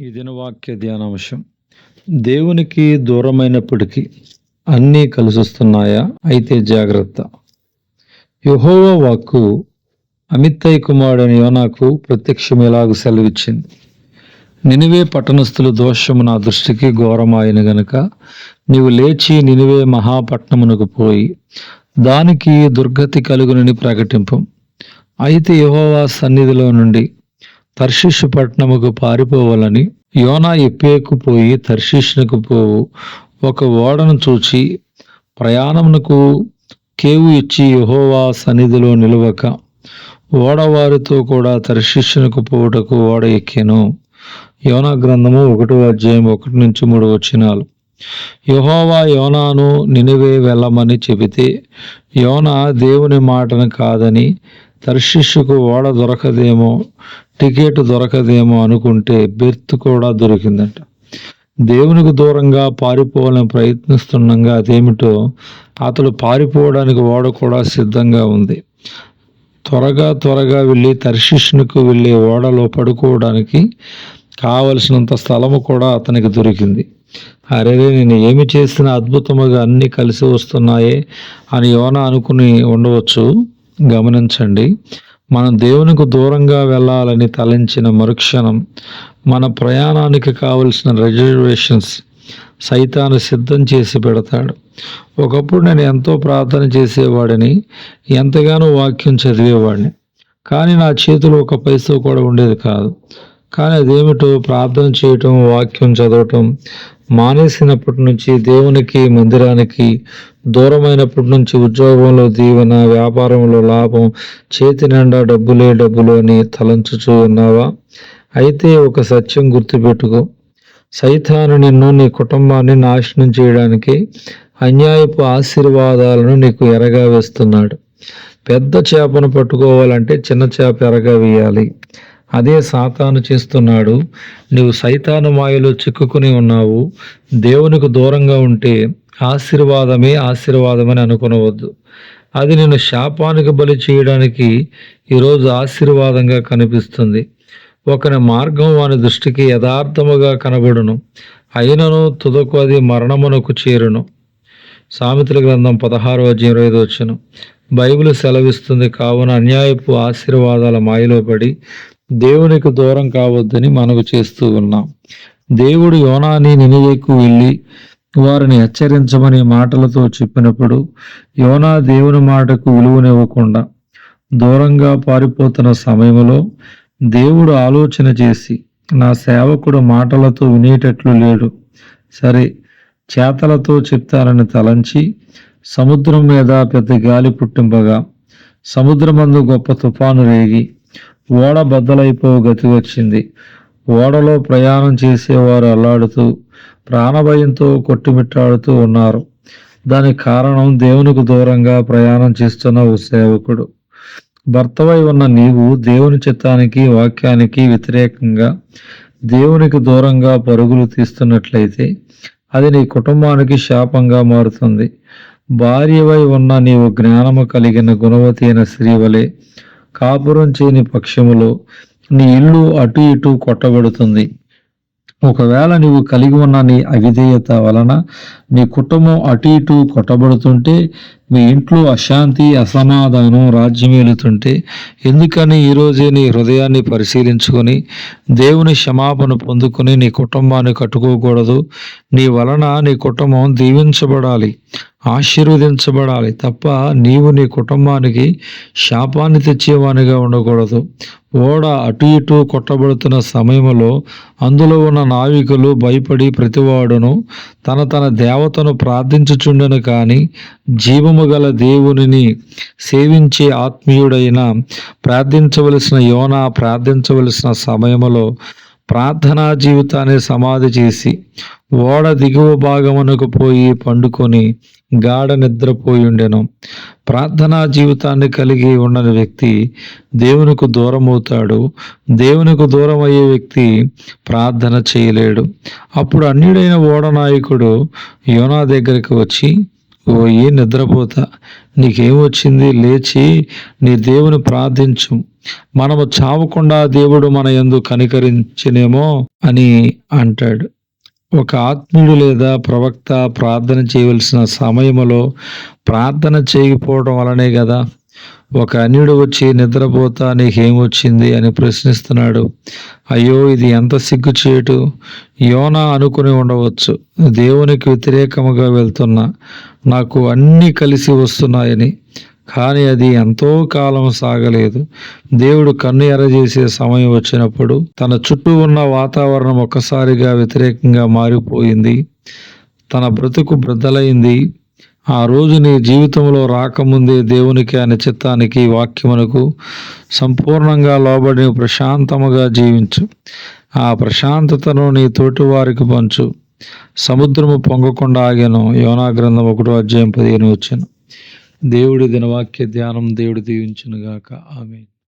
ఈ దినవాక్య ధ్యానాంశం, దేవునికి దూరమైనప్పటికీ అన్నీ కలిసొస్తున్నాయా? అయితే జాగ్రత్త. యెహోవా వాక్కు అమిత్తయి కుమారుడైన యోనాకు ప్రత్యక్షం ఎలాగూ సెలవిచ్చింది. నినివే పట్టణస్థుల దోషము నా దృష్టికి ఘోరమాయను గనుక నీవు లేచి నినివే మహాపట్నమునకు పోయి దానికి దుర్గతి కలుగునని ప్రకటింపు. అయితే యెహోవా సన్నిధిలో నుండి తర్షీషు పట్టణముకు పారిపోవాలని యోనా ఎప్పేకు పోయి తర్షీషునకు పోవు ఒక ఓడను చూచి ప్రయాణమునకు కేవు ఇచ్చి యెహోవా సన్నిధిలో నిలవక ఓడవారితో కూడా తర్షీషునకు పోవుటకు ఓడ ఎక్కెను. యోనా గ్రంథము 1:1-3 యెహోవా యోనాను నినివే వెళ్ళమని చెబితే యోనా దేవుని మాటను కాదని తర్షీషుకు ఓడ దొరకదేమో, టికెట్ దొరకదేమో అనుకుంటే బెర్త్ కూడా దొరికిందట. దేవునికి దూరంగా పారిపోవాలని ప్రయత్నిస్తుండగా అదేమిటో అతడు పారిపోవడానికి ఓడ కూడా సిద్ధంగా ఉంది. త్వరగా వెళ్ళి తర్షీషునకు వెళ్ళే ఓడలో పడుకోవడానికి కావలసినంత స్థలము కూడా అతనికి దొరికింది. అరే, నేను ఏమి చేసినా అద్భుతముగా అన్నీ కలిసి వస్తున్నాయే అని యోనా అనుకుని ఉండవచ్చు. గమనించండి, మనం దేవునికి దూరంగా వెళ్ళాలని తలంచిన మరుక్షణం మన ప్రయాణానికి కావలసిన రిజర్వేషన్స్ సైతాను సిద్ధం చేసి పెడతాడు. ఒకప్పుడు నేను ఎంతో ప్రార్థన చేసేవాడిని, ఎంతగానో వాక్యం చదివేవాడిని, కానీ నా చేతిలో ఒక పైసా కూడా ఉండేది కాదు. కానీ అదేమిటో ప్రార్థన చేయటం, వాక్యం చదవటం మానేసినప్పటి నుంచి, దేవునికి మందిరానికి దూరమైనప్పటి నుంచి ఉద్యోగంలో దీవెన, వ్యాపారంలో లాభం, చేతి నిండా డబ్బులు అని తలంచుచూ ఉన్నావా? అయితే ఒక సత్యం గుర్తుపెట్టుకో, సైతాను నిన్ను, నీ కుటుంబాన్ని నాశనం చేయడానికి అన్యాయపు ఆశీర్వాదాలను నీకు ఎరగా వేస్తున్నాడు. పెద్ద చేపను పట్టుకోవాలంటే చిన్న చేప ఎరగా వేయాలి. అదే సాతాను చేస్తున్నాడు. నీవు సైతాను మాయలో చిక్కుకుని ఉన్నావు. దేవునికి దూరంగా ఉంటే ఆశీర్వాదమని అనుకునవద్దు. అది నిన్ను శాపానికి బలి చేయడానికి ఈరోజు ఆశీర్వాదంగా కనిపిస్తుంది. ఒకని మార్గం వాని దృష్టికి యథార్థముగా కనబడును, అయినను తుదకు అది మరణమునకు చేరును. సామెతల గ్రంథం 16:25. బైబిల్ సెలవిస్తుంది. కావున అన్యాయపు ఆశీర్వాదాల మాయలో పడి దేవునికి దూరం కావద్దని మనవి చేస్తూ ఉన్నాం. దేవుడు యోనాని నినివేకు వెళ్ళి వారిని హెచ్చరించమని మాటలతో చెప్పినప్పుడు యోనా దేవుని మాటకు విలువనివ్వకుండా దూరంగా పారిపోతున్న సమయంలో దేవుడు ఆలోచన చేసి, నా సేవకుడు మాటలతో వినేటట్లు లేడు, సరే చేతలతో చెప్తానని తలంచి సముద్రం మీద పెద్ద గాలి పుట్టింపగా సముద్రమందు గొప్ప తుఫాను రేగి ఓడ బద్దలైపో గతి వచ్చింది. ఓడలో ప్రయాణం చేసేవారు అల్లాడుతూ ప్రాణభయంతో కొట్టుమిట్టాడుతూ ఉన్నారు. దానికి కారణం దేవునికి దూరంగా ప్రయాణం చేస్తున్న ఓ సేవకుడు. భర్తవై ఉన్న నీవు దేవుని చిత్తానికి, వాక్యానికి వ్యతిరేకంగా దేవునికి దూరంగా పరుగులు తీస్తున్నట్లయితే అది నీ కుటుంబానికి శాపంగా మారుతుంది. భార్యవై ఉన్న నీవు జ్ఞానము కలిగిన గుణవతి అయిన స్త్రీ వలె కాపురం చేయని పక్షములో నీ ఇల్లు అటు ఇటు కొట్టబడుతుంది. ఒకవేళ నీవు కలిగి ఉన్న నీ అవిధేయత వలన నీ కుటుంబం అటు ఇటు కొట్టబడుతుంటే, మీ ఇంట్లో అశాంతి, అసమాధానం రాజ్యమేలుతుంటే, ఎందుకని ఈరోజే నీ హృదయాన్ని పరిశీలించుకొని దేవుని క్షమాపణ పొందుకొని నీ కుటుంబాన్ని కట్టుకోకూడదు? నీ వలన నీ కుటుంబం దీవించబడాలి, ఆశీర్వదించబడాలి తప్ప నీవు నీ కుటుంబానికి శాపాన్ని తెచ్చేవానిగా ఉండకూడదు. ఓడ అటు ఇటు కొట్టబడుతున్న సమయంలో అందులో ఉన్న నావికులు భయపడి ప్రతివాడును తన దేవతను ప్రార్థించుచుండెను. కానీ జీవము గల దేవునిని సేవించే ఆత్మీయుడైన ప్రార్థించవలసిన యోనా ప్రార్థించవలసిన సమయంలో ప్రార్థనా జీవితాన్ని సమాధి చేసి ఓడ దిగువ భాగమునకు పోయి పండుకొని గాఢ నిద్రపోయుండెను. ప్రార్థనా జీవితాన్ని కలిగి ఉండని వ్యక్తి దేవునికి దూరం అవుతాడు. దేవునికి దూరం అయ్యే వ్యక్తి ప్రార్థన చేయలేడు. అప్పుడు అన్యుడైన ఓడ నాయకుడు యోనా దగ్గరికి వచ్చి, ఓయి నిద్రపోతా, నీకేమొచ్చింది? లేచి నీ దేవుని ప్రార్థించు, మనము చావకుండా దేవుడు మన యందు కనికరించినేమో అని అంటాడు. ఒక ఆత్మీయుడు లేదా ప్రవక్త ప్రార్థన చేయవలసిన సమయములో ప్రార్థన చేయకపోవడం వలనే కదా ఒక అన్యుడు వచ్చి నిద్రపోతా నీకేమొచ్చింది అని ప్రశ్నిస్తున్నాడు. అయ్యో, ఇది ఎంత సిగ్గుచేటు! యోనా అనుకుని ఉండవచ్చు, దేవునికి వ్యతిరేకముగా వెళ్తున్నా, నాకు అన్నీ కలిసి వస్తున్నాయని. కానీ అది ఎంతో కాలం సాగలేదు. దేవుడు కన్ను ఎర్రజేసే సమయం వచ్చినప్పుడు తన చుట్టూ ఉన్న వాతావరణం ఒక్కసారిగా వ్యతిరేకంగా మారిపోయింది. తన బ్రతుకు బ్రద్దలైంది. ఆ రోజు నీ జీవితంలో రాకముందే దేవునికి, ఆయన చిత్తానికి, వాక్యమునకు సంపూర్ణంగా లోబడి ప్రశాంతముగా జీవించు. ఆ ప్రశాంతతను నీ తోటి వారికి పంచు. సముద్రము పొంగకుండా ఆగెను. యోనా గ్రంథం 1:15 వచ్చెను. దేవుడి దినవాక్య ధ్యానం దేవుడు దీవించునుగాక. ఆమేన్.